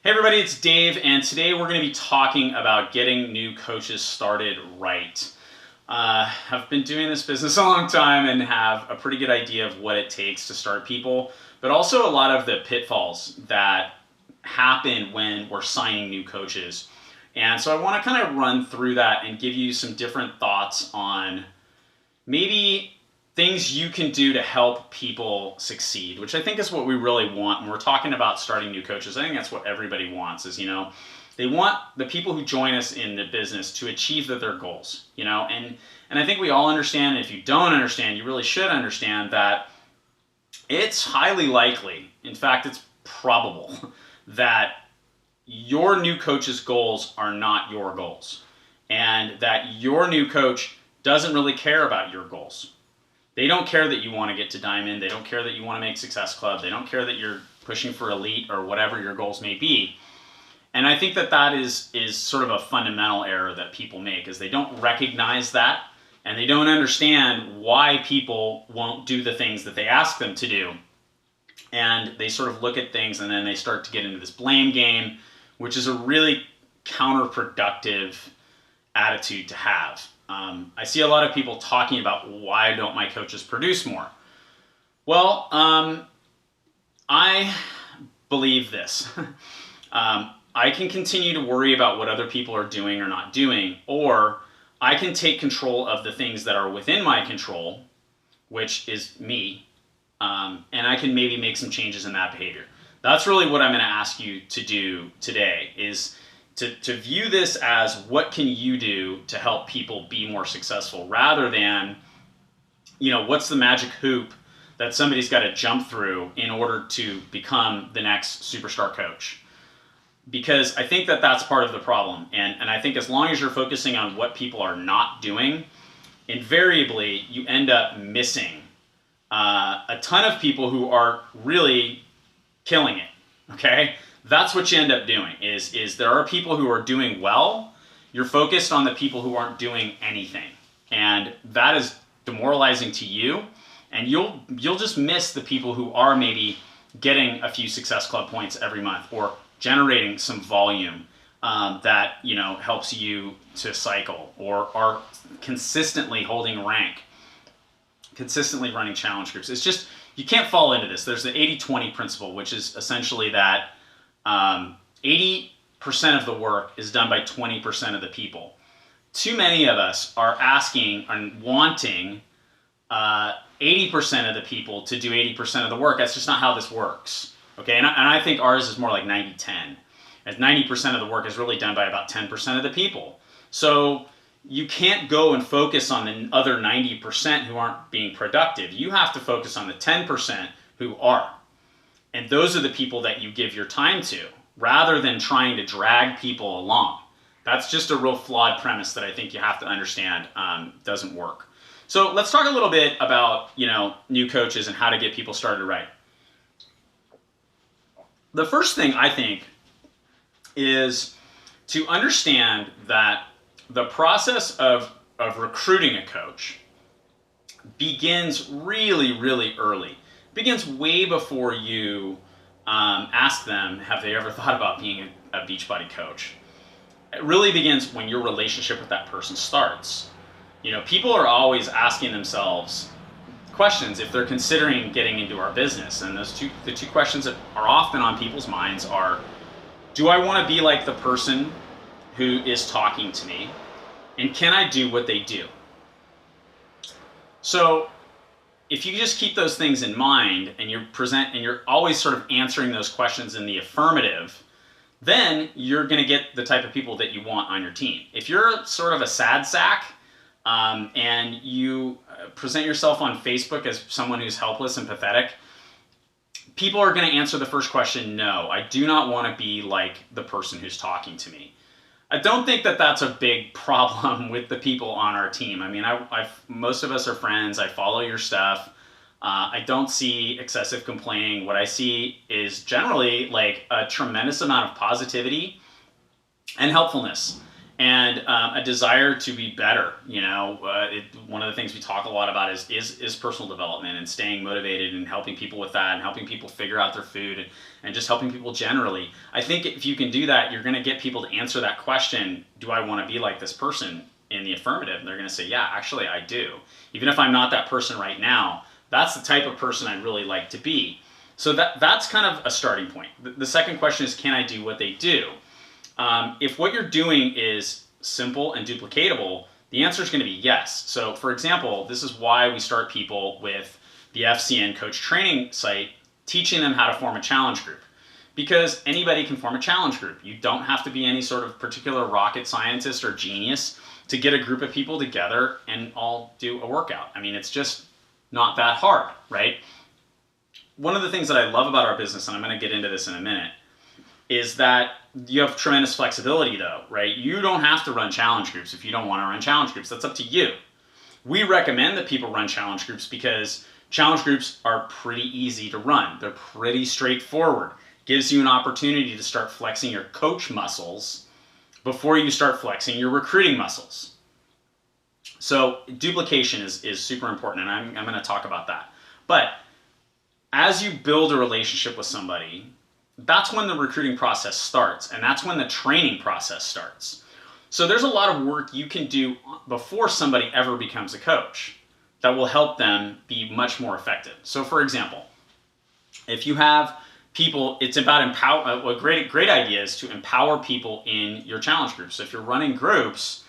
Hey everybody, it's Dave, and today we're going to be talking about getting new coaches started right. I've been doing this business a long time and have a pretty good idea of what it takes to start people, but also a lot of the pitfalls that happen when we're signing new coaches. And so I want to kind of run through that and give you some different thoughts on maybe things you can do to help people succeed, which I think is what we really want when we're talking about starting new coaches. I think that's what everybody wants is, they want the people who join us in the business to achieve their goals, and I think we all understand, and if you don't understand, you really should understand that it's highly likely, in fact, it's probable that your new coach's goals are not your goals and that your new coach doesn't really care about your goals. They don't care that you want to get to Diamond. They don't care that you want to make Success Club. They don't care that you're pushing for Elite or whatever your goals may be. And I think that is sort of a fundamental error that people make, is they don't recognize that and they don't understand why people won't do the things that they ask them to do. And they sort of look at things and then they start to get into this blame game, which is a really counterproductive attitude to have. I see a lot of people talking about, why don't my coaches produce more? Well, I believe this. I can continue to worry about what other people are doing or not doing, or I can take control of the things that are within my control, which is me, and I can maybe make some changes in that behavior. That's really what I'm going to ask you to do today, is to view this as, what can you do to help people be more successful, rather than, what's the magic hoop that somebody's got to jump through in order to become the next superstar coach. Because I think that's part of the problem. And I think as long as you're focusing on what people are not doing, invariably you end up missing a ton of people who are really killing it, okay? That's what you end up doing, is there are people who are doing well. You're focused on the people who aren't doing anything. And that is demoralizing to you. And you'll just miss the people who are maybe getting a few Success Club points every month, or generating some volume that helps you to cycle, or are consistently holding rank, consistently running challenge groups. It's just, you can't fall into this. There's the 80-20 principle, which is essentially that 80% of the work is done by 20% of the people. Too many of us are asking and wanting 80% of the people to do 80% of the work. That's just not how this works. Okay, and I think ours is more like 90-10. As 90% of the work is really done by about 10% of the people. So you can't go and focus on the other 90% who aren't being productive. You have to focus on the 10% who are. And those are the people that you give your time to, rather than trying to drag people along. That's just a real flawed premise that I think you have to understand doesn't work. So let's talk a little bit about new coaches and how to get people started right. The first thing I think is to understand that the process of recruiting a coach begins really, really early. It begins way before you ask them, have they ever thought about being a Beachbody coach? It really begins when your relationship with that person starts. People are always asking themselves questions if they're considering getting into our business, and the two questions that are often on people's minds are, do I want to be like the person who is talking to me, and can I do what they do? So if you just keep those things in mind, and you're always sort of answering those questions in the affirmative, then you're going to get the type of people that you want on your team. If you're sort of a sad sack, and you present yourself on Facebook as someone who's helpless and pathetic, people are going to answer the first question, no, I do not want to be like the person who's talking to me. I don't think that's a big problem with the people on our team. I mean, most of us are friends. I follow your stuff. I don't see excessive complaining. What I see is generally like a tremendous amount of positivity and helpfulness. and a desire to be better. One of the things we talk a lot about is personal development and staying motivated and helping people with that and helping people figure out their food and just helping people generally. I think if you can do that, you're going to get people to answer that question, do I want to be like this person, in the affirmative? And they're going to say, yeah, actually I do. Even if I'm not that person right now, that's the type of person I'd really like to be. So that's kind of a starting point. The second question is, can I do what they do? If what you're doing is simple and duplicatable, the answer is going to be yes. So for example, this is why we start people with the FCN Coach Training site, teaching them how to form a challenge group. Because anybody can form a challenge group. You don't have to be any sort of particular rocket scientist or genius to get a group of people together and all do a workout. I mean, it's just not that hard, right? One of the things that I love about our business, and I'm going to get into this in a minute, is that you have tremendous flexibility though, right? You don't have to run challenge groups if you don't want to run challenge groups. That's up to you. We recommend that people run challenge groups because challenge groups are pretty easy to run. They're pretty straightforward. Gives you an opportunity to start flexing your coach muscles before you start flexing your recruiting muscles. So duplication is super important, and I'm going to talk about that. But as you build a relationship with somebody, that's when the recruiting process starts, and that's when the training process starts. So there's a lot of work you can do before somebody ever becomes a coach that will help them be much more effective. So for example, if you have people, it's about a great idea is to empower people in your challenge groups. So if you're running groups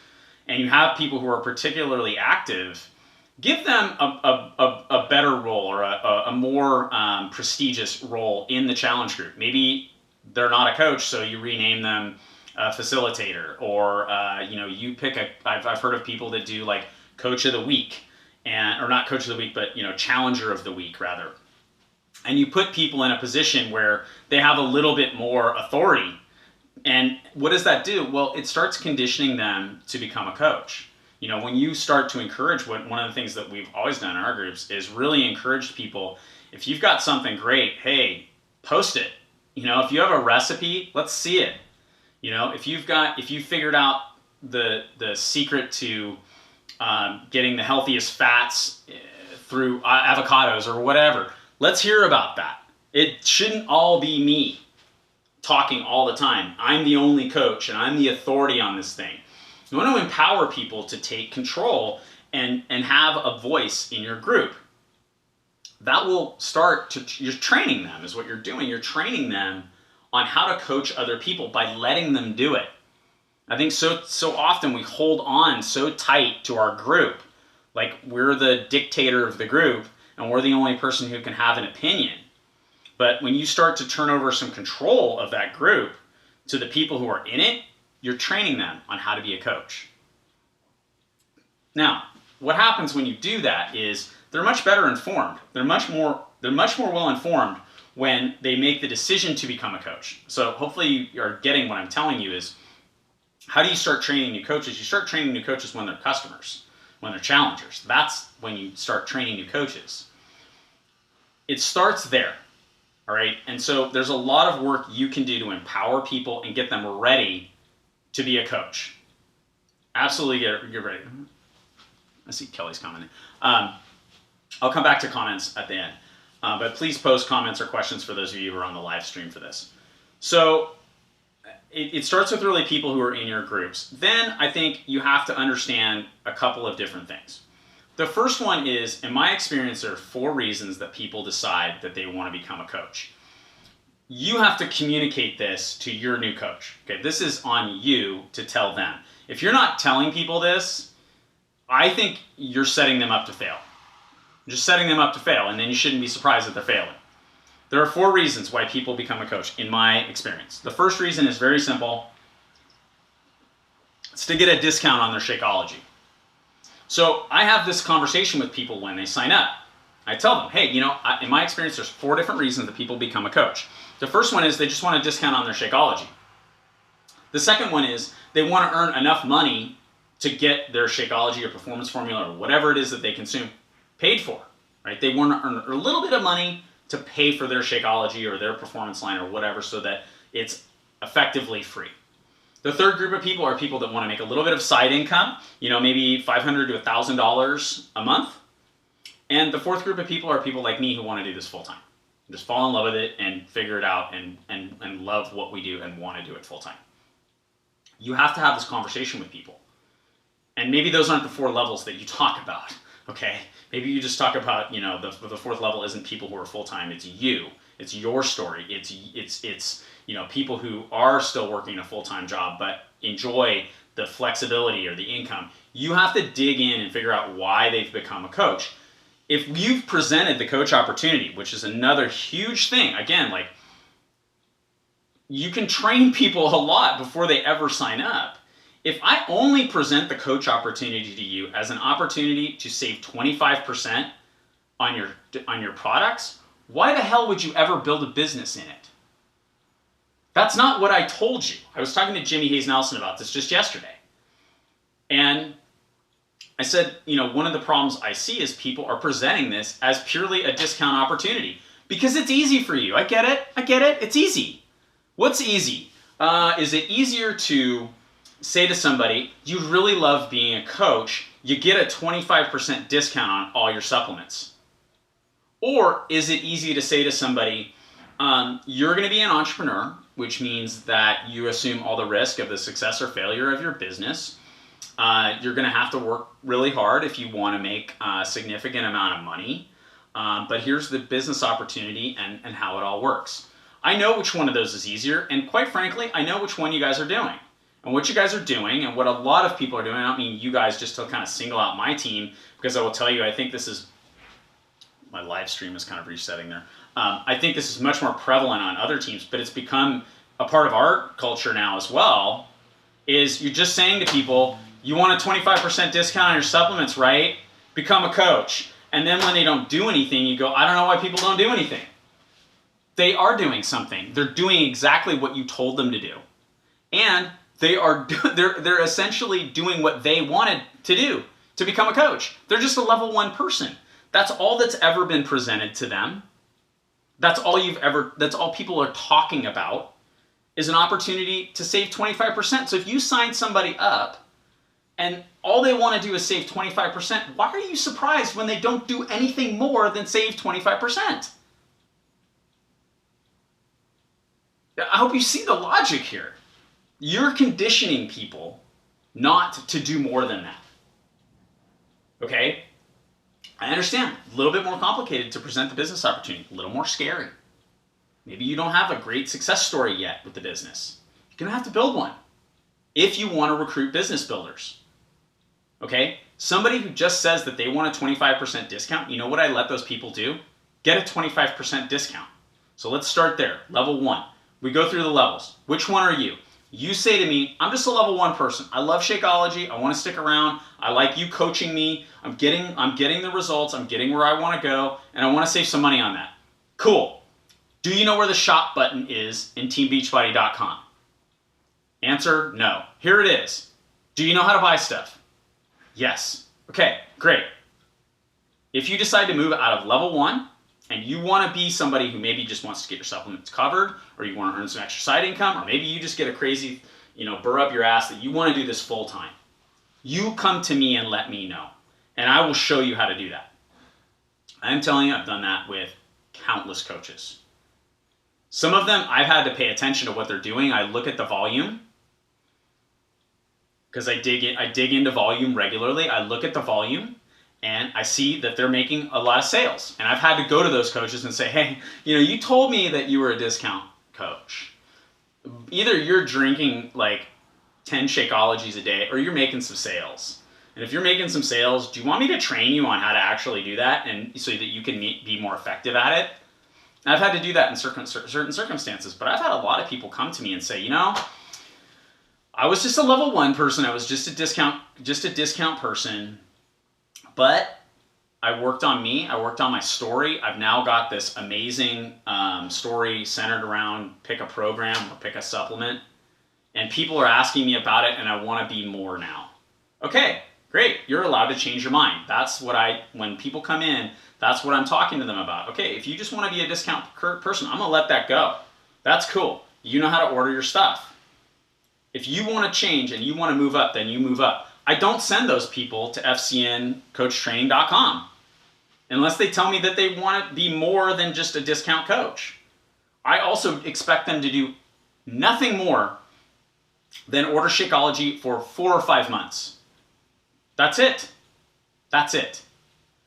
and you have people who are particularly active, give them a better role or a more prestigious role in the challenge group. Maybe they're not a coach, so you rename them a facilitator, or you pick I've heard of people that do like coach of the week, or not coach of the week, but challenger of the week rather. And you put people in a position where they have a little bit more authority. And what does that do? Well, it starts conditioning them to become a coach. When you start to encourage, one of the things that we've always done in our groups is really encourage people, if you've got something great, hey, post it. If you have a recipe, let's see it. If you figured out the secret to getting the healthiest fats through avocados or whatever, let's hear about that. It shouldn't all be me talking all the time. I'm the only coach and I'm the authority on this thing. You want to empower people to take control and have a voice in your group. That will you're training them is what you're doing. You're training them on how to coach other people by letting them do it. I think so often we hold on so tight to our group, like we're the dictator of the group and we're the only person who can have an opinion. But when you start to turn over some control of that group to the people who are in it, you're training them on how to be a coach. Now, what happens when you do that is they're much better informed. They're much more well informed when they make the decision to become a coach. So hopefully you are getting what I'm telling you is, how do you start training new coaches? You start training new coaches when they're customers, when they're challengers. That's when you start training new coaches. It starts there, all right? And so there's a lot of work you can do to empower people and get them ready to be a coach. Absolutely get ready. I see Kelly's commenting. I'll come back to comments at the end. But please post comments or questions for those of you who are on the live stream for this. So it starts with really people who are in your groups. Then I think you have to understand a couple of different things. The first one is, in my experience, there are 4 reasons that people decide that they want to become a coach. You have to communicate this to your new coach. Okay, this is on you to tell them. If you're not telling people this, I think you're setting them up to fail. You're just setting them up to fail, and then you shouldn't be surprised that they're failing. There are 4 reasons why people become a coach, in my experience. The first reason is very simple. It's to get a discount on their Shakeology. So I have this conversation with people when they sign up. I tell them, hey, in my experience, there's 4 different reasons that people become a coach. The first one is they just want a discount on their Shakeology. The second one is they want to earn enough money to get their Shakeology or performance formula or whatever it is that they consume paid for, right? They want to earn a little bit of money to pay for their Shakeology or their performance line or whatever so that it's effectively free. The third group of people are people that want to make a little bit of side income, maybe $500 to $1,000 a month. And the fourth group of people are people like me who want to do this full time. Just fall in love with it and figure it out and love what we do and want to do it full time. You have to have this conversation with people. And maybe those aren't the 4 levels that you talk about, okay? Maybe you just talk about, the fourth level isn't people who are full time, it's you. It's your story. It's people who are still working a full-time job but enjoy the flexibility or the income. You have to dig in and figure out why they've become a coach. If you've presented the coach opportunity, which is another huge thing, again, like you can train people a lot before they ever sign up. If I only present the coach opportunity to you as an opportunity to save 25% on your products, why the hell would you ever build a business in it? That's not what I told you. I was talking to Jimmy Hayes Nelson about this just yesterday. And I said, one of the problems I see is people are presenting this as purely a discount opportunity because it's easy for you. I get it. It's easy. What's easy? Is it easier to say to somebody, you really love being a coach, you get a 25% discount on all your supplements? Or is it easy to say to somebody, you're going to be an entrepreneur, which means that you assume all the risk of the success or failure of your business. You're going to have to work really hard if you want to make a significant amount of money. But here's the business opportunity and how it all works. I know which one of those is easier, and quite frankly, I know which one you guys are doing. And what you guys are doing, and what a lot of people are doing, I don't mean you guys just to kind of single out my team, because I will tell you, I think this is, my live stream is kind of resetting there. I think this is much more prevalent on other teams, but it's become a part of our culture now as well, is you're just saying to people, you want a 25% discount on your supplements, right? Become a coach. And then when they don't do anything, you go, I don't know why people don't do anything. They are doing something. They're doing exactly what you told them to do. And they're essentially doing what they wanted to do, to become a coach. They're just a level 1 person. That's all that's ever been presented to them. That's all people are talking about is an opportunity to save 25%. So if you sign somebody up and all they want to do is save 25%, why are you surprised when they don't do anything more than save 25%? I hope you see the logic here. You're conditioning people not to do more than that. Okay? I understand, a little bit more complicated to present the business opportunity, a little more scary. Maybe you don't have a great success story yet with the business. You're going to have to build one if you want to recruit business builders. Okay? Somebody who just says that they want a 25% discount, you know what I let those people do? Get a 25% discount. So let's start there, level 1. We go through the levels. Which one are you? You say to me, I'm just a level 1 person. I love Shakeology. I want to stick around. I like you coaching me. I'm getting the results. I'm getting where I want to go, and I want to save some money on that. Cool. Do you know where the shop button is in teambeachbody.com? Answer, no. Here it is. Do you know how to buy stuff? Yes. Okay, great. If you decide to move out of level 1 and you want to be somebody who maybe just wants to get your supplements covered, or you want to earn some extra side income, or maybe you just get a crazy, burr up your ass that you want to do this full time, you come to me and let me know, and I will show you how to do that. I'm telling you, I've done that with countless coaches. Some of them, I've had to pay attention to what they're doing. I look at the volume, because I dig into volume regularly. I look at the volume, and I see that they're making a lot of sales. And I've had to go to those coaches and say, hey, you told me that you were a discount coach. Either you're drinking like 10 Shakeologies a day, or you're making some sales. And if you're making some sales, do you want me to train you on how to actually do that, and so that you can be more effective at it? And I've had to do that in certain circumstances, but I've had a lot of people come to me and say, I was just a level 1 person. I was just a discount person. But I worked on me. I worked on my story. I've now got this amazing story centered around pick a program or pick a supplement. And people are asking me about it, and I want to be more now. Okay, great. You're allowed to change your mind. That's what when people come in, that's what I'm talking to them about. Okay, if you just want to be a discount person, I'm going to let that go. That's cool. You know how to order your stuff. If you want to change and you want to move up, then you move up. I don't send those people to fcncoachtraining.com unless they tell me that they want to be more than just a discount coach. I also expect them to do nothing more than order Shakeology for 4 or 5 months. That's it. That's it.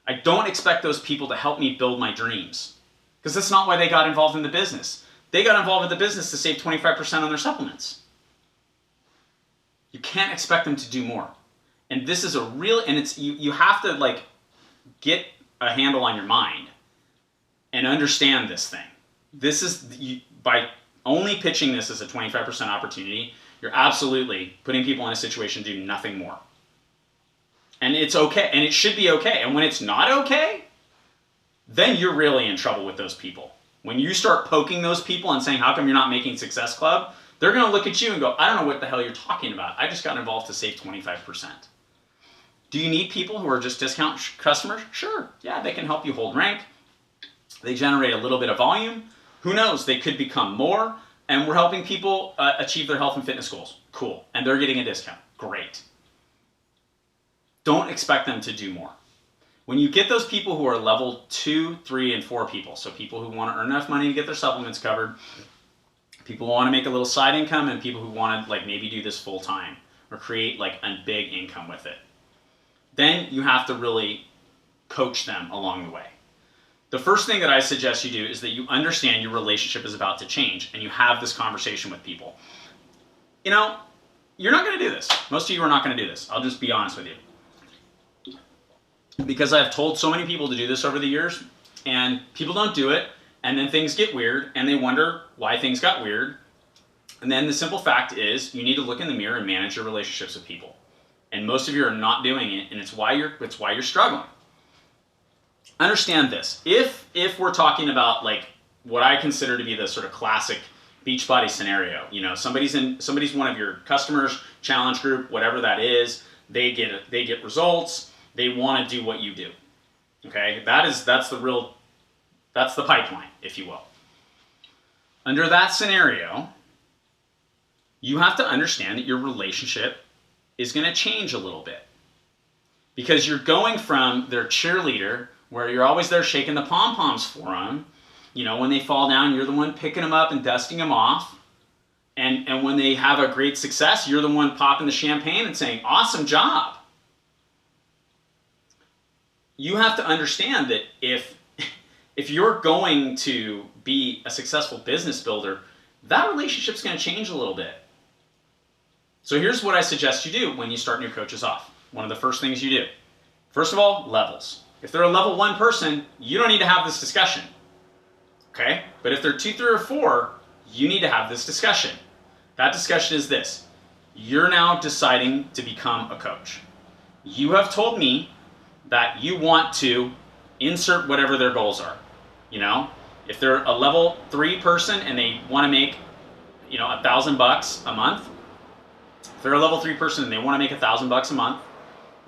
I don't expect those people to help me build my dreams, because that's not why they got involved in the business. They got involved in the business to save 25% on their supplements. You can't expect them to do more. And this is a real, and it's, you have to like get a handle on your mind and understand this thing. This is, by only pitching this as a 25% opportunity, you're absolutely putting people in a situation to do nothing more. And it's okay, and it should be okay. And when it's not okay, then you're really in trouble with those people. When you start poking those people and saying, how come you're not making Success Club? They're going to look at you and go, I don't know what the hell you're talking about. I just got involved to save 25%. Do you need people who are just discount customers? Sure. Yeah, they can help you hold rank. They generate a little bit of volume. Who knows? They could become more. And we're helping people achieve their health and fitness goals. Cool. And they're getting a discount. Great. Don't expect them to do more. When you get those people who are level 2, 3, and 4 people, so people who want to earn enough money to get their supplements covered, people who want to make a little side income, and people who want to like maybe do this full time or create like a big income with it, then you have to really coach them along the way. The first thing that I suggest you do is that you understand your relationship is about to change and you have this conversation with people. You know, you're not going to do this. Most of you are not going to do this. I'll just be honest with you. Because I've told so many people to do this over the years, and people don't do it, and then things get weird, and they wonder why things got weird. And then the simple fact is you need to look in the mirror and manage your relationships with people. And most of you are not doing it, and it's why you're struggling. Understand this. If we're talking about like what I consider to be the sort of classic Beachbody scenario, you know, somebody's one of your customers, challenge group, whatever that is, they get results, they want to do what you do. Okay? That's the pipeline, if you will. Under that scenario, you have to understand that your relationship is going to change a little bit. Because you're going from their cheerleader, where you're always there shaking the pom-poms for them. You know, when they fall down, you're the one picking them up and dusting them off. And when they have a great success, you're the one popping the champagne and saying, awesome job. You have to understand that if you're going to be a successful business builder, that relationship's going to change a little bit. So here's what I suggest you do when you start new coaches off. One of the first things you do. First of all, levels. If they're a level 1 person, you don't need to have this discussion. Okay? But if they're 2, 3, or 4, you need to have this discussion. That discussion is this. You're now deciding to become a coach. You have told me that you want to insert whatever their goals are. You know, if they're a level 3 person and they want to make, you know, $1,000 a month, if they're a level 3 person and they want to make $1,000 a month,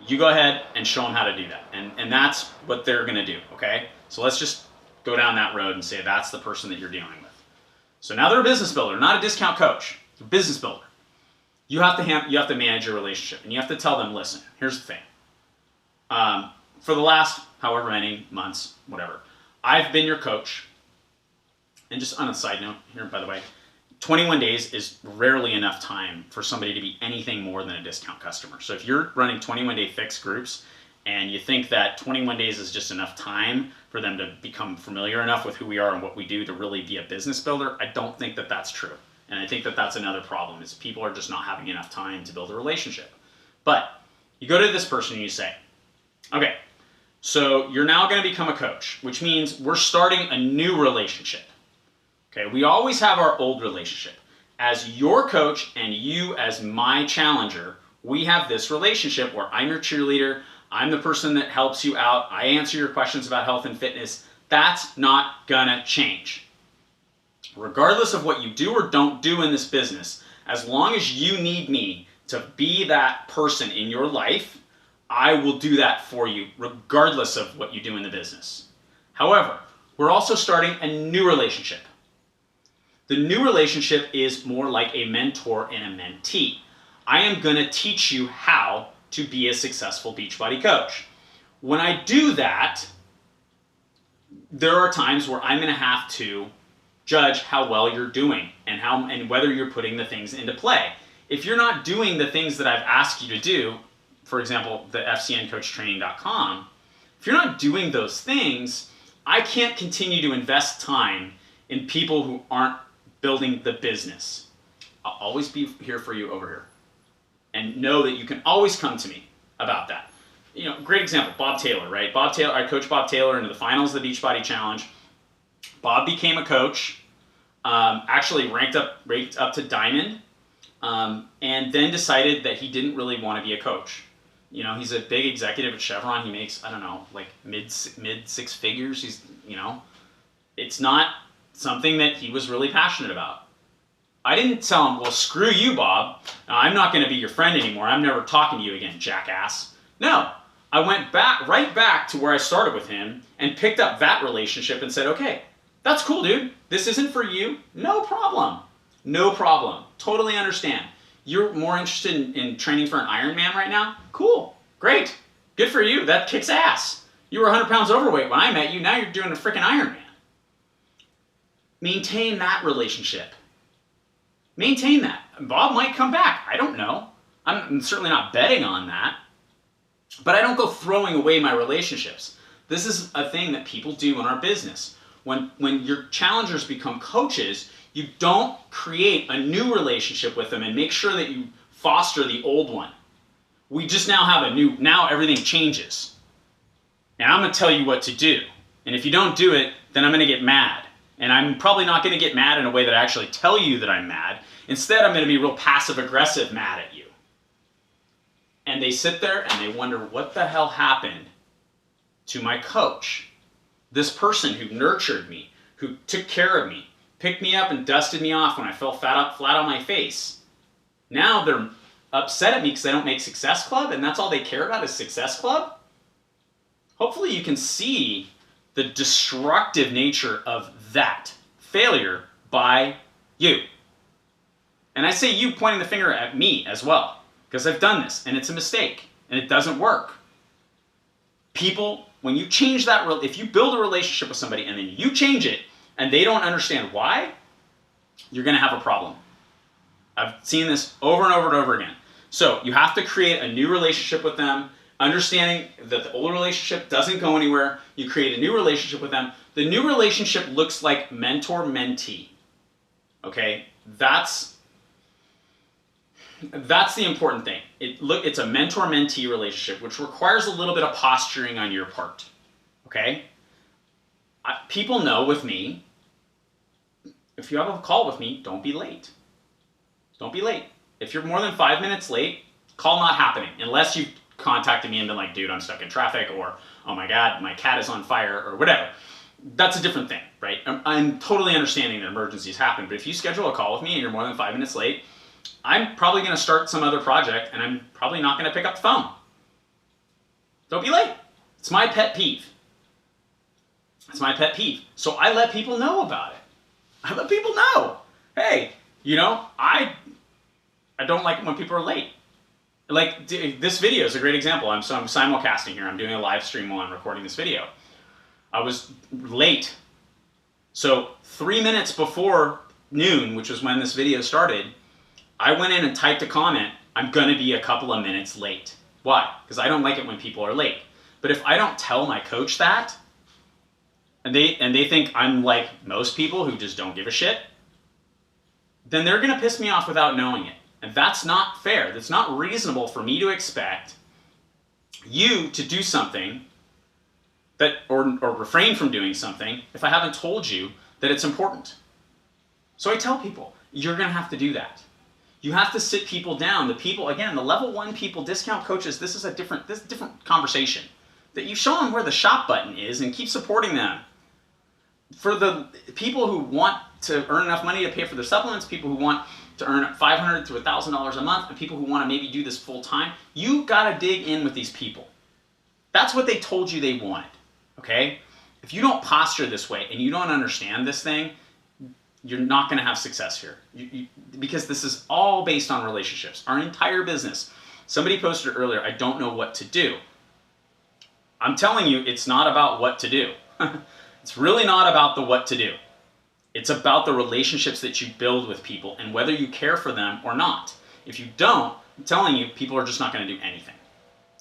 you go ahead and show them how to do that. And that's what they're going to do, okay? So let's just go down that road and say that's the person that you're dealing with. So now they're a business builder, not a discount coach. They're a business builder. You have to manage your relationship, and you have to tell them, listen, here's the thing. For the last however many months, whatever, I've been your coach. And just on a side note here, by the way, 21 days is rarely enough time for somebody to be anything more than a discount customer. So if you're running 21-day fixed groups and you think that 21 days is just enough time for them to become familiar enough with who we are and what we do to really be a business builder, I don't think that that's true. And I think that that's another problem, is people are just not having enough time to build a relationship. But you go to this person and you say, okay, so you're now going to become a coach, which means we're starting a new relationship. Okay, we always have our old relationship. As your coach and you as my challenger, we have this relationship where I'm your cheerleader, I'm the person that helps you out, I answer your questions about health and fitness. That's not gonna change. Regardless of what you do or don't do in this business, as long as you need me to be that person in your life, I will do that for you, regardless of what you do in the business. However, we're also starting a new relationship. The new relationship is more like a mentor and a mentee. I am going to teach you how to be a successful Beachbody coach. When I do that, there are times where I'm going to have to judge how well you're doing and whether you're putting the things into play. If you're not doing the things that I've asked you to do, for example, the FCNcoachtraining.com, if you're not doing those things, I can't continue to invest time in people who aren't building the business. I'll always be here for you over here. And know that you can always come to me about that. You know, great example, Bob Taylor, right? Bob Taylor, I coached Bob Taylor into the finals of the Beachbody Challenge. Bob became a coach, actually ranked up to diamond, and then decided that he didn't really want to be a coach. You know, he's a big executive at Chevron. He makes, I don't know, like mid six figures. He's, you know, it's not something that he was really passionate about. I didn't tell him, well, screw you, Bob. I'm not going to be your friend anymore. I'm never talking to you again, jackass. No, I went right back to where I started with him and picked up that relationship and said, okay, that's cool, dude. This isn't for you. No problem. No problem. Totally understand. You're more interested in training for an Ironman right now? Cool. Great. Good for you. That kicks ass. You were 100 pounds overweight when I met you. Now you're doing a freaking Ironman. Maintain that relationship. Maintain that. Bob might come back. I don't know. I'm certainly not betting on that. But I don't go throwing away my relationships. This is a thing that people do in our business. When your challengers become coaches, you don't create a new relationship with them and make sure that you foster the old one. We just now have now everything changes. And I'm going to tell you what to do. And if you don't do it, then I'm going to get mad. And I'm probably not going to get mad in a way that I actually tell you that I'm mad. Instead, I'm going to be real passive-aggressive mad at you. And they sit there and they wonder, what the hell happened to my coach? This person who nurtured me, who took care of me, picked me up and dusted me off when I fell flat on my face. Now they're upset at me because I don't make Success Club, and that's all they care about is Success Club? Hopefully you can see the destructive nature of that failure by you. And I say you pointing the finger at me as well, because I've done this, and it's a mistake, and it doesn't work. People, when you change that, if you build a relationship with somebody and then you change it, and they don't understand why, you're going to have a problem. I've seen this over and over and over again. So you have to create a new relationship with them, understanding that the old relationship doesn't go anywhere. You create a new relationship with them. The new relationship looks like mentor-mentee. Okay? That's the important thing. It's a mentor-mentee relationship, which requires a little bit of posturing on your part. Okay? People know with me, if you have a call with me, don't be late. Don't be late. If you're more than 5 minutes late, call not happening. Unless you've contacted me and been like, dude, I'm stuck in traffic, or, oh my God, my cat is on fire, or whatever. That's a different thing, right? I'm totally understanding that emergencies happen, but if you schedule a call with me and you're more than 5 minutes late, I'm probably going to start some other project, and I'm probably not going to pick up the phone. Don't be late. It's my pet peeve. It's my pet peeve. So I let people know about it. I let people know. Hey, you know, I don't like it when people are late. Like, this video is a great example. I'm simulcasting here. I'm doing a live stream while I'm recording this video. I was late. So 3 minutes before noon, which was when this video started, I went in and typed a comment, I'm going to be a couple of minutes late. Why? Because I don't like it when people are late. But if I don't tell my coach that, and they think I'm like most people who just don't give a shit, then they're going to piss me off without knowing it. And that's not fair. That's not reasonable for me to expect you to do something that, or refrain from doing something if I haven't told you that it's important. So I tell people, you're going to have to do that. You have to sit people down. The people, again, the level 1 people, discount coaches, this is a different conversation. That you show them where the shop button is and keep supporting them. For the people who want to earn enough money to pay for their supplements, people who want to earn $500 to $1,000 a month, and people who want to maybe do this full time, you got to dig in with these people. That's what they told you they wanted, okay? If you don't posture this way and you don't understand this thing, you're not going to have success here. Because this is all based on relationships. Our entire business. Somebody posted earlier, I don't know what to do. I'm telling you, it's not about what to do. It's really not about the what to do. It's about the relationships that you build with people and whether you care for them or not. If you don't, I'm telling you, people are just not going to do anything.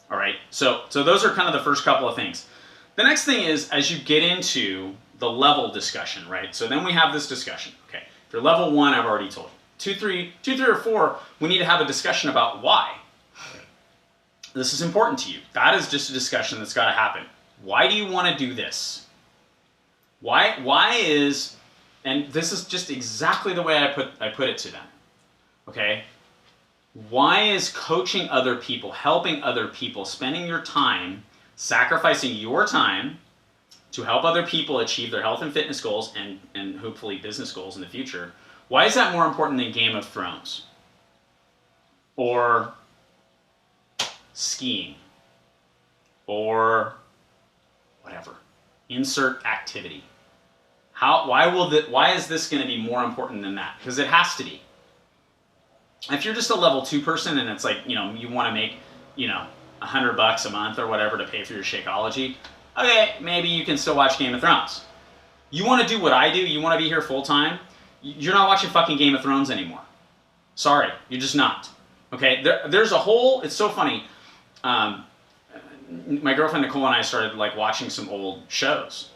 All right? So those are kind of the first couple of things. The next thing is, as you get into the level discussion, right? So then we have this discussion. Okay, if you're level 1, I've already told you. 2, 3, or 4, we need to have a discussion about why. This is important to you. That is just a discussion that's got to happen. Why do you want to do this? Why is, and this is just exactly the way I put it to them. Okay? Why is coaching other people, helping other people, spending your time, sacrificing your time to help other people achieve their health and fitness goals and hopefully business goals in the future, why is that more important than Game of Thrones? Or skiing? Or whatever. Insert activity. Why is this going to be more important than that? Because it has to be. If you're just a level 2 person and it's like, you want to make, $100 a month or whatever to pay for your Shakeology, okay, maybe you can still watch Game of Thrones. You want to do what I do, you want to be here full time, you're not watching fucking Game of Thrones anymore. Sorry, you're just not. Okay, there's a whole, it's so funny, my girlfriend Nicole and I started watching some old shows.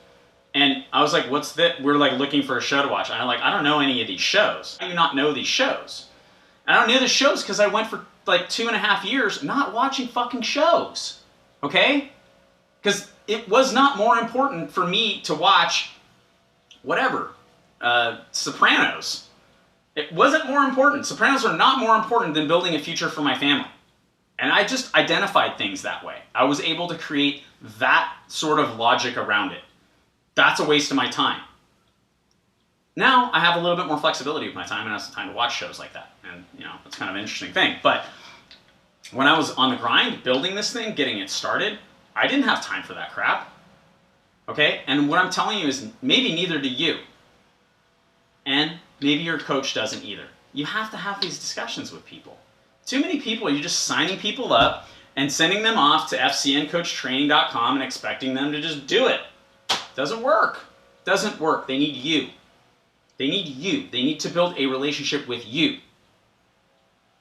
And I was like, what's that? We're looking for a show to watch. And I'm like, I don't know any of these shows. How do you not know these shows? And I don't know the shows because I went for 2.5 years not watching fucking shows. Okay? Because it was not more important for me to watch whatever. Sopranos. It wasn't more important. Sopranos are not more important than building a future for my family. And I just identified things that way. I was able to create that sort of logic around it. That's a waste of my time. Now I have a little bit more flexibility with my time and I have some time to watch shows like that. And, it's kind of an interesting thing. But when I was on the grind, building this thing, getting it started, I didn't have time for that crap. Okay? And what I'm telling you is maybe neither do you. And maybe your coach doesn't either. You have to have these discussions with people. Too many people, you're just signing people up and sending them off to fcncoachtraining.com and expecting them to just do it. Doesn't work. Doesn't work. They need you. They need you. They need to build a relationship with you.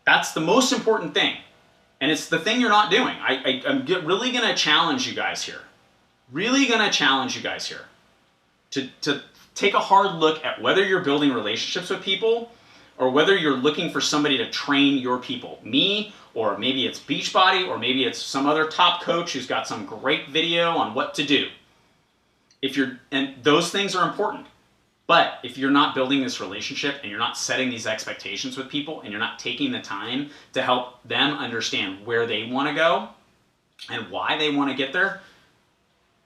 That's the most important thing. And it's the thing you're not doing. I'm really going to challenge you guys here. Really going to challenge you guys here. To take a hard look at whether you're building relationships with people or whether you're looking for somebody to train your people. Me, or maybe it's Beachbody, or maybe it's some other top coach who's got some great video on what to do. And those things are important. But if you're not building this relationship and you're not setting these expectations with people and you're not taking the time to help them understand where they want to go and why they want to get there,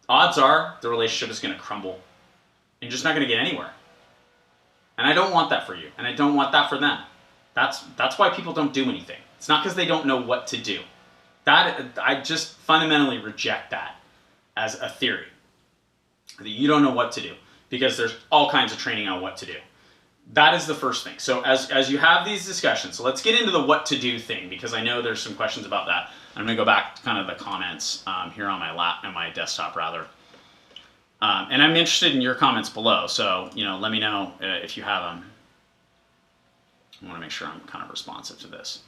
odds are the relationship is going to crumble. And you're just not going to get anywhere. And I don't want that for you. And I don't want that for them. That's why people don't do anything. It's not because they don't know what to do. I just fundamentally reject that as a theory. That you don't know what to do. Because there's all kinds of training on what to do. That is the first thing. So as you have these discussions, so let's get into the what to do thing, because I know there's some questions about that. I'm going to go back to kind of the comments here on my desktop rather. And I'm interested in your comments below, so let me know if you have them. I want to make sure I'm kind of responsive to this.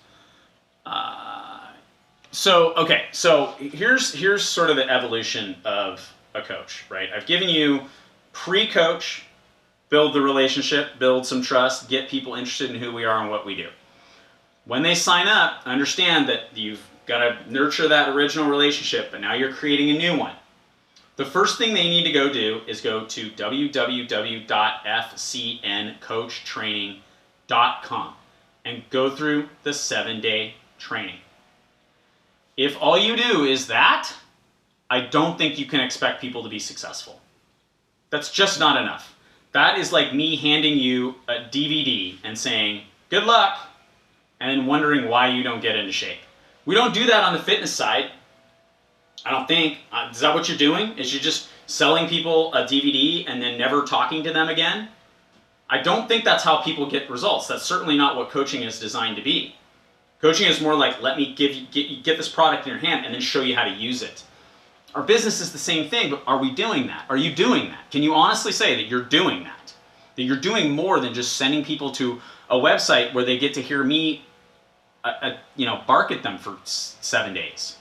So here's sort of the evolution of a coach, right? I've given you pre-coach, build the relationship, build some trust, get people interested in who we are and what we do. When they sign up, understand that you've got to nurture that original relationship, but now you're creating a new one. The first thing they need to go do is go to www.fcncoachtraining.com and go through the 7-day training. If all you do is that, I don't think you can expect people to be successful. That's just not enough. That is like me handing you a DVD and saying, good luck, and then wondering why you don't get into shape. We don't do that on the fitness side. I don't think. Is that what you're doing? Is you just selling people a DVD and then never talking to them again? I don't think that's how people get results. That's certainly not what coaching is designed to be. Coaching is more like, let me get this product in your hand and then show you how to use it. Our business is the same thing, but are we doing that? Are you doing that? Can you honestly say that you're doing that? That you're doing more than just sending people to a website where they get to hear me bark at them for 7 days?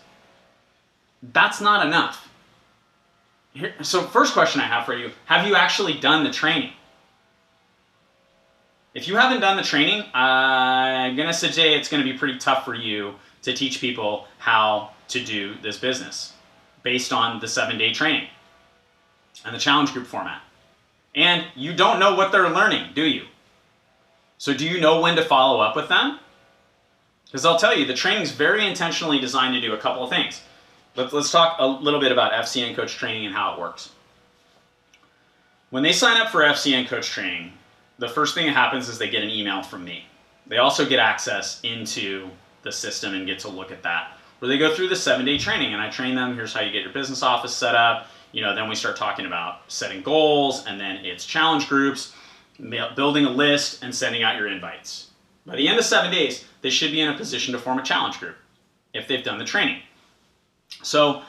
That's not enough. So first question I have for you, have you actually done the training? If you haven't done the training, I'm going to say it's going to be pretty tough for you to teach people how to do this business based on the 7-day training and the challenge group format. And you don't know what they're learning, do you? So do you know when to follow up with them? Because I'll tell you, the training is very intentionally designed to do a couple of things. Let's talk a little bit about FCN Coach Training and how it works. When they sign up for FCN Coach Training, the first thing that happens is they get an email from me. They also get access into the system and get to look at that, where they go through the 7-day training, and I train them. Here's how you get your business office set up. Then we start talking about setting goals, and then it's challenge groups, building a list, and sending out your invites. By the end of 7 days, they should be in a position to form a challenge group if they've done the training. So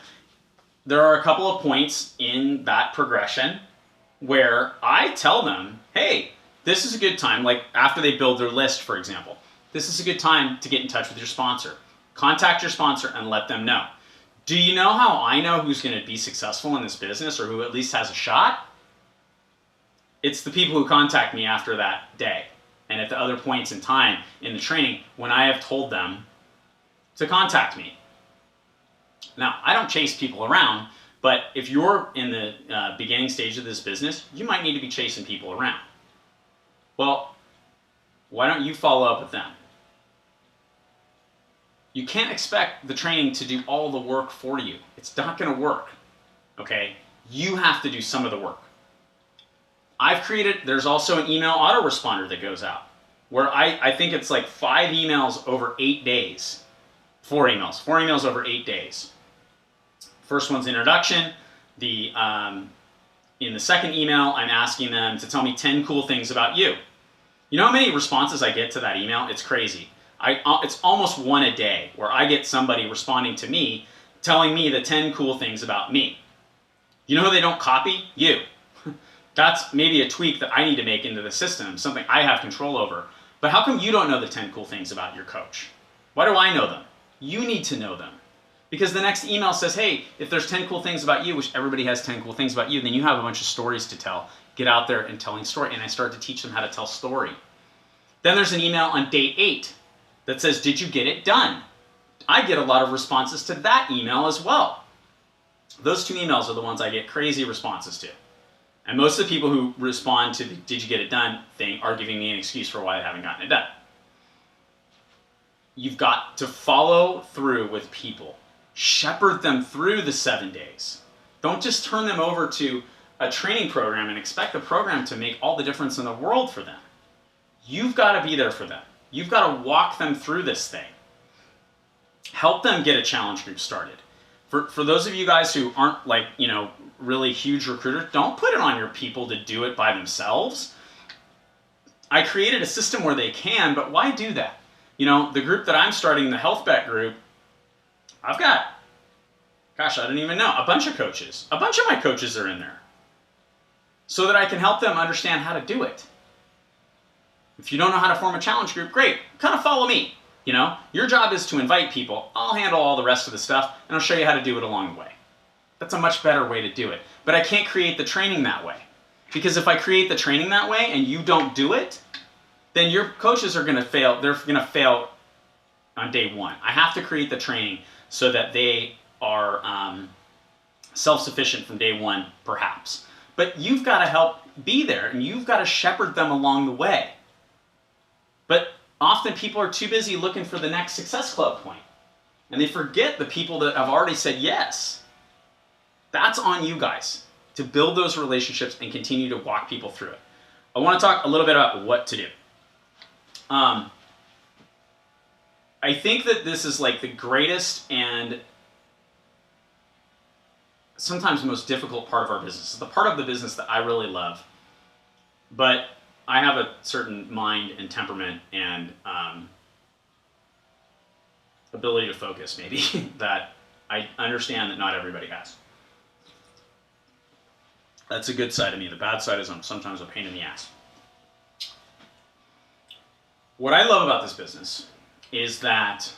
there are a couple of points in that progression where I tell them, hey, this is a good time, like after they build their list, for example, this is a good time to get in touch with your sponsor. Contact your sponsor and let them know. Do you know how I know who's going to be successful in this business, or who at least has a shot? It's the people who contact me after that day and at the other points in time in the training when I have told them to contact me. Now, I don't chase people around, but if you're in the beginning stage of this business, you might need to be chasing people around. Well, why don't you follow up with them? You can't expect the training to do all the work for you. It's not going to work, okay? You have to do some of the work. There's also an email autoresponder that goes out, where I think it's like 5 emails over 8 days. 4 emails over 8 days. First one's introduction. In the second email, I'm asking them to tell me 10 cool things about you. You know how many responses I get to that email? It's crazy. It's almost 1 a day where I get somebody responding to me, telling me the 10 cool things about me. You know who they don't copy? You. That's maybe a tweak that I need to make into the system, something I have control over. But how come you don't know the 10 cool things about your coach? Why do I know them? You need to know them. Because the next email says, hey, if there's 10 cool things about you, which everybody has 10 cool things about you, then you have a bunch of stories to tell. Get out there and telling story. And I start to teach them how to tell story. Then there's an email on day 8 that says, did you get it done? I get a lot of responses to that email as well. Those 2 emails are the ones I get crazy responses to. And most of the people who respond to the did you get it done thing are giving me an excuse for why they haven't gotten it done. You've got to follow through with people. Shepherd them through the 7 days. Don't just turn them over to a training program and expect the program to make all the difference in the world for them. You've got to be there for them. You've got to walk them through this thing. Help them get a challenge group started. For those of you guys who aren't really huge recruiters, don't put it on your people to do it by themselves. I created a system where they can, but why do that? The group that I'm starting, the Health Bet group, I've got, I don't even know, a bunch of coaches. A bunch of my coaches are in there. So that I can help them understand how to do it. If you don't know how to form a challenge group, great, kind of follow me. Your job is to invite people. I'll handle all the rest of the stuff, and I'll show you how to do it along the way. That's a much better way to do it. But I can't create the training that way. Because if I create the training that way and you don't do it, then your coaches are going to fail. They're going to fail on day 1. I have to create the training so that they are self-sufficient from day 1, perhaps. But you've got to help be there, and you've got to shepherd them along the way. But often people are too busy looking for the next Success Club point, and they forget the people that have already said yes. That's on you guys to build those relationships and continue to walk people through it. I want to talk a little bit about what to do. I think that this is like the greatest and sometimes most difficult part of our business. It's the part of the business that I really love. But I have a certain mind and temperament and ability to focus, maybe, that I understand that not everybody has. That's a good side of me. The bad side is I'm sometimes a pain in the ass. What I love about this business is that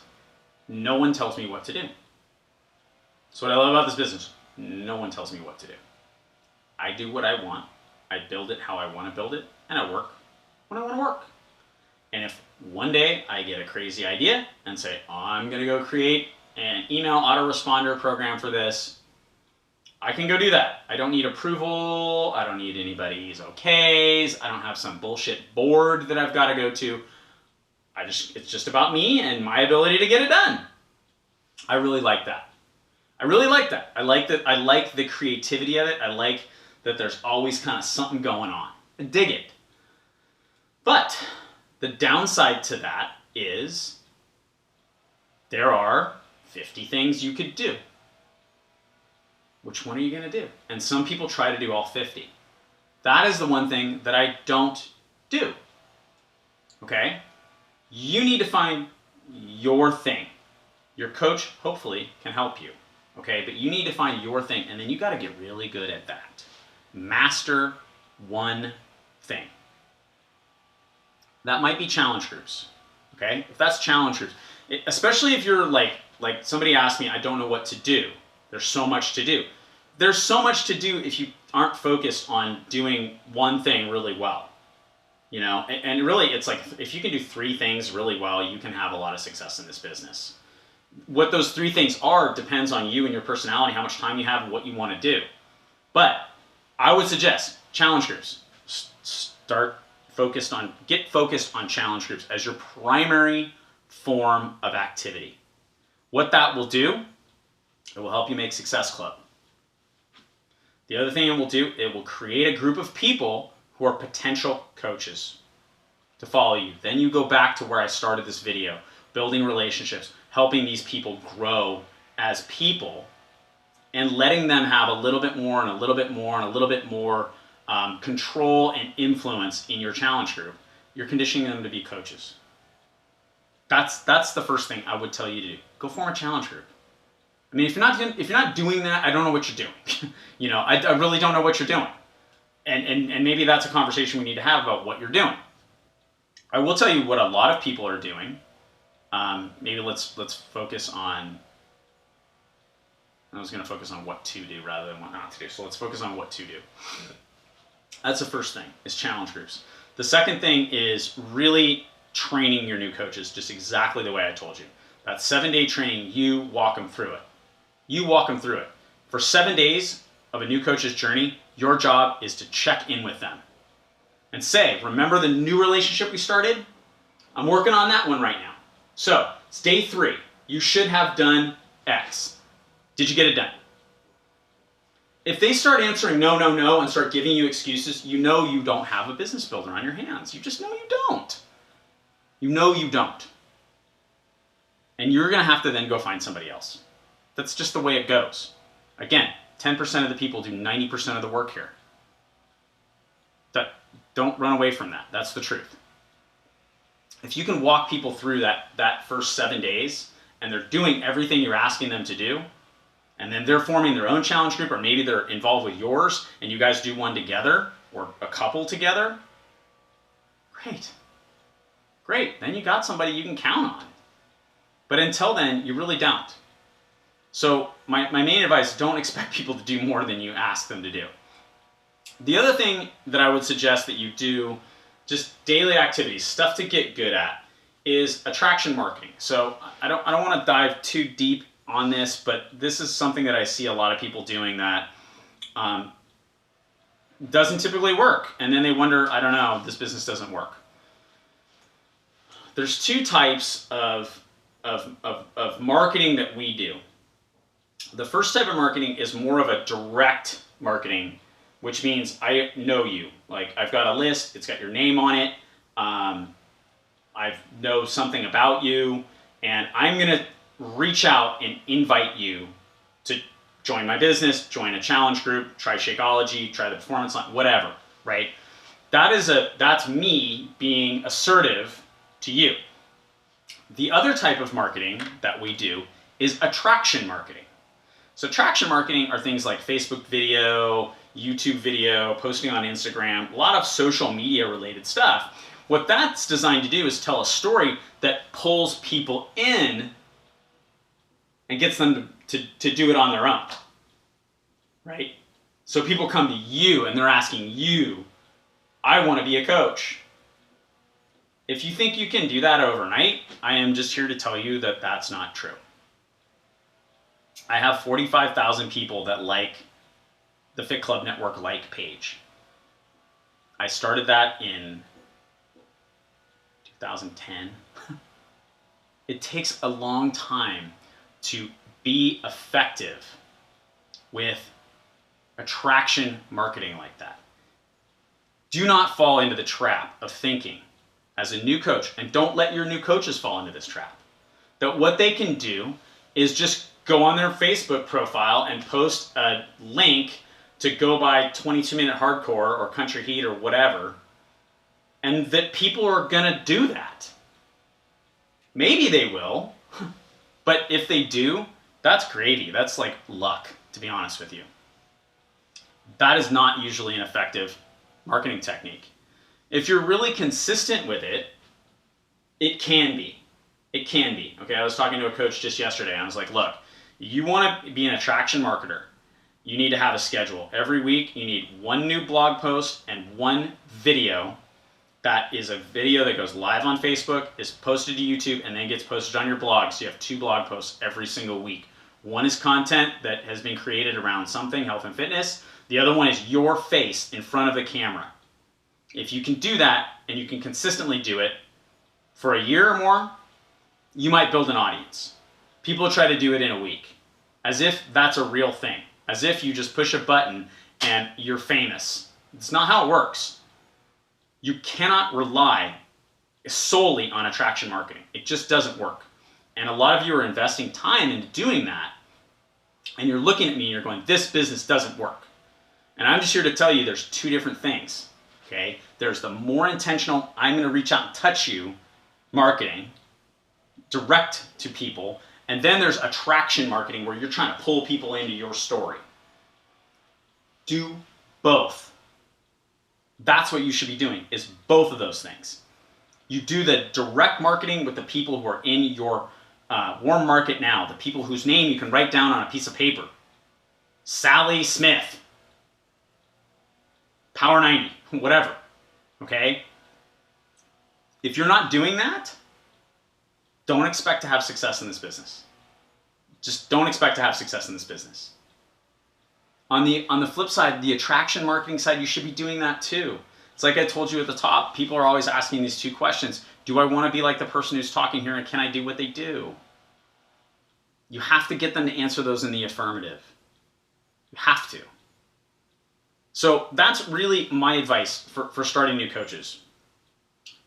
no one tells me what to do. That's what I love about this business. No one tells me what to do. I do what I want. I build it how I want to build it, and I work when I want to work. And if one day I get a crazy idea and say, oh, I'm going to go create an email autoresponder program for this, I can go do that. I don't need approval. I don't need anybody's okays. I don't have some bullshit board that I've got to go to. It's just about me and my ability to get it done. I really like that. I like that. I like the creativity of it. I like that there's always kind of something going on. I dig it. But the downside to that is there are 50 things you could do. Which one are you going to do? And some people try to do all 50. That is the one thing that I don't do. Okay? You need to find your thing. Your coach, hopefully, can help you. Okay? But you need to find your thing, and then you got to get really good at that. Master one thing. That might be challenge groups. Okay? If that's challenge groups, especially if you're like somebody asked me, I don't know what to do. There's so much to do. There's so much to do if you aren't focused on doing one thing really well. You know, and really it's like if you can do 3 things really well, you can have a lot of success in this business. What those 3 things are depends on you and your personality, how much time you have, and what you want to do. But I would suggest challenge groups. Get focused on challenge groups as your primary form of activity. What that will do, it will help you make Success Club. The other thing it will do, it will create a group of people who are potential coaches to follow you. Then you go back to where I started this video, building relationships, helping these people grow as people, and letting them have a little bit more and a little bit more and a little bit more control and influence in your challenge group. You're conditioning them to be coaches. That's the first thing I would tell you to do. Go form a challenge group. I mean, if you're not doing that, I don't know what you're doing. You know, I really don't know what you're doing. And maybe that's a conversation we need to have about what you're doing. I will tell you what a lot of people are doing. Maybe let's focus on. I was going to focus on what to do rather than what not to do. So let's focus on what to do. That's the first thing, is challenge groups. The second thing is really training your new coaches just exactly the way I told you. That 7-day training, you walk them through it. You walk them through it. For 7 days of a new coach's journey, your job is to check in with them and say, remember the new relationship we started? I'm working on that one right now. So it's day 3. You should have done X. Did you get it done? If they start answering no, no, no, and start giving you excuses, you know you don't have a business builder on your hands. You just know you don't. You know you don't. And you're going to have to then go find somebody else. That's just the way it goes. Again, 10% of the people do 90% of the work here. Don't run away from that. That's the truth. If you can walk people through that first 7 days, and they're doing everything you're asking them to do, and then they're forming their own challenge group, or maybe they're involved with yours, and you guys do one together, or a couple together, great. Great. Then you got somebody you can count on. But until then, you really don't. So my main advice, don't expect people to do more than you ask them to do. The other thing that I would suggest that you do, just daily activities, stuff to get good at, is attraction marketing. So I don't want to dive too deep on this, but this is something that I see a lot of people doing that doesn't typically work. And then they wonder, I don't know, this business doesn't work. There's 2 types of marketing that we do. The first type of marketing is more of a direct marketing, which means I know you. Like, I've got a list, it's got your name on it, I know something about you, and I'm going to reach out and invite you to join my business, join a challenge group, try Shakeology, try the performance line, whatever, right? That's me being assertive to you. The other type of marketing that we do is attraction marketing. So attraction marketing are things like Facebook video, YouTube video, posting on Instagram, a lot of social media related stuff. What that's designed to do is tell a story that pulls people in and gets them to do it on their own, right? So people come to you and they're asking you, I want to be a coach. If you think you can do that overnight, I am just here to tell you that that's not true. I have 45,000 people that like the Fit Club Network like page. I started that in 2010. It takes a long time to be effective with attraction marketing like that. Do not fall into the trap of thinking as a new coach, and don't let your new coaches fall into this trap, that what they can do is just go on their Facebook profile and post a link to go buy 22-minute hardcore or country heat or whatever, and that people are gonna do that. Maybe they will, but if they do, that's gravy. That's like luck, to be honest with you. That is not usually an effective marketing technique. If you're really consistent with it, it can be. It can be. Okay, I was talking to a coach just yesterday. I was like, look, you want to be an attraction marketer, you need to have a schedule. Every week, you need one new blog post and one video that is a video that goes live on Facebook, is posted to YouTube, and then gets posted on your blog. So you have 2 blog posts every single week. One is content that has been created around something, health and fitness. The other one is your face in front of the camera. If you can do that, and you can consistently do it for a year or more, you might build an audience. People try to do it in a week, as if that's a real thing, as if you just push a button and you're famous. It's not how it works. You cannot rely solely on attraction marketing. It just doesn't work. And a lot of you are investing time into doing that, and you're looking at me and you're going, this business doesn't work. And I'm just here to tell you there's 2 different things, okay? There's the more intentional, I'm gonna reach out and touch you marketing, direct to people, and then there's attraction marketing where you're trying to pull people into your story. Do both. That's what you should be doing, is both of those things. You do the direct marketing with the people who are in your warm market now, the people whose name you can write down on a piece of paper. Sally Smith, Power 90, whatever, okay? If you're not doing that, don't expect to have success in this business. Just don't expect to have success in this business. On the flip side, the attraction marketing side, you should be doing that too. It's like I told you at the top, people are always asking these 2 questions. Do I want to be like the person who's talking here, and can I do what they do? You have to get them to answer those in the affirmative. You have to. So that's really my advice for starting new coaches.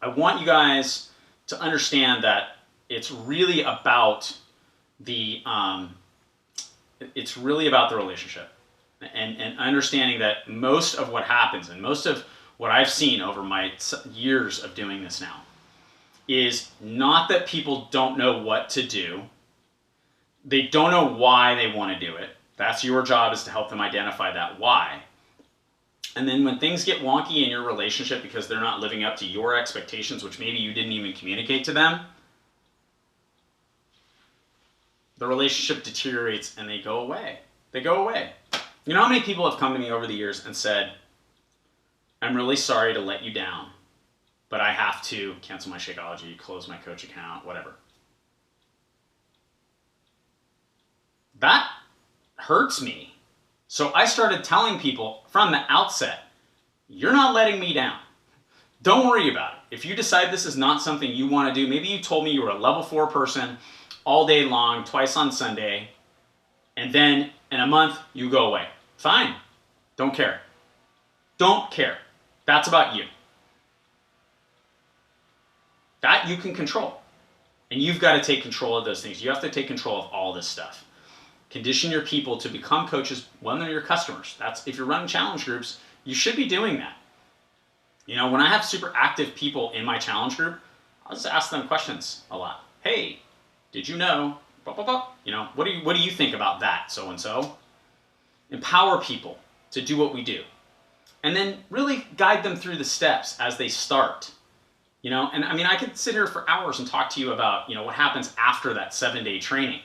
I want you guys to understand that it's really about the relationship, and understanding that most of what happens, and most of what I've seen over my years of doing this now, is not that people don't know what to do. They don't know why they want to do it. That's your job, is to help them identify that why. And then when things get wonky in your relationship because they're not living up to your expectations, which maybe you didn't even communicate to them, the relationship deteriorates and they go away. They go away. You know how many people have come to me over the years and said, I'm really sorry to let you down, but I have to cancel my Shakeology, close my coach account, whatever. That hurts me. So I started telling people from the outset, you're not letting me down. Don't worry about it. If you decide this is not something you want to do, maybe you told me you were a level 4 person all day long, twice on Sunday, and then in a month you go away. Fine. Don't care. Don't care. That's about you. That you can control. And you've got to take control of those things. You have to take control of all this stuff. Condition your people to become coaches when they're your customers. That's, if you're running challenge groups, you should be doing that. When I have super active people in my challenge group, I'll just ask them questions a lot. Hey, did you know? Blah, blah, blah. What do you think about that, so and so? Empower people to do what we do, and then really guide them through the steps as they start. And I mean, I could sit here for hours and talk to you about what happens after that 7-day training.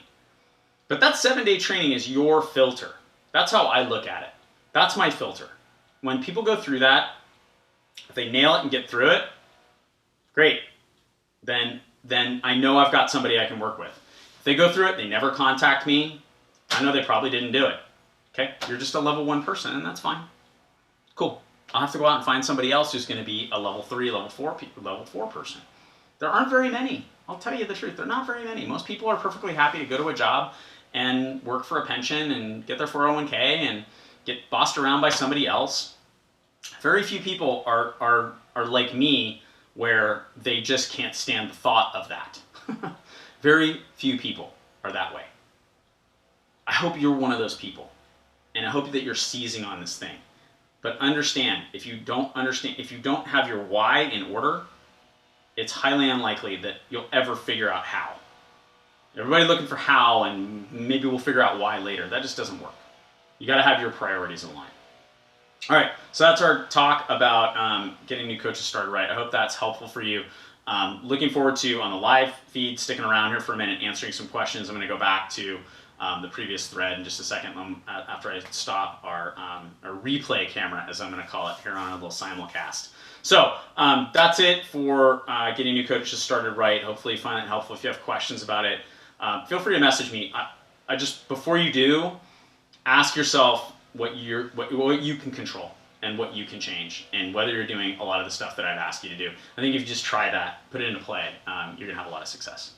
But that 7-day training is your filter. That's how I look at it. That's my filter. When people go through that, if they nail it and get through it, great. Then I know I've got somebody I can work with. If they go through it, they never contact me, I know they probably didn't do it. Okay? You're just a level 1 person, and that's fine. Cool. I'll have to go out and find somebody else who's going to be a level 3, level 4 person. There aren't very many. I'll tell you the truth. There are not very many. Most people are perfectly happy to go to a job and work for a pension and get their 401k and get bossed around by somebody else. Very few people are like me, where they just can't stand the thought of that. Very few people are that way. I hope you're one of those people, and I hope that you're seizing on this thing. But understand, if you don't have your why in order, it's highly unlikely that you'll ever figure out how. Everybody looking for how, and maybe we'll figure out why later. That just doesn't work. You got to have your priorities in line. All right, so that's our talk about getting new coaches started right. I hope that's helpful for you. Looking forward to, on the live feed, sticking around here for a minute, answering some questions. I'm going to go back to the previous thread in just a second after I stop our replay camera, as I'm going to call it, here on a little simulcast. So that's it for getting new coaches started right. Hopefully you find it helpful. If you have questions about it, feel free to message me. I just, before you do, ask yourself what you can control and what you can change, and whether you're doing a lot of the stuff that I've asked you to do. I think if you just try that, put it into play, you're going to have a lot of success.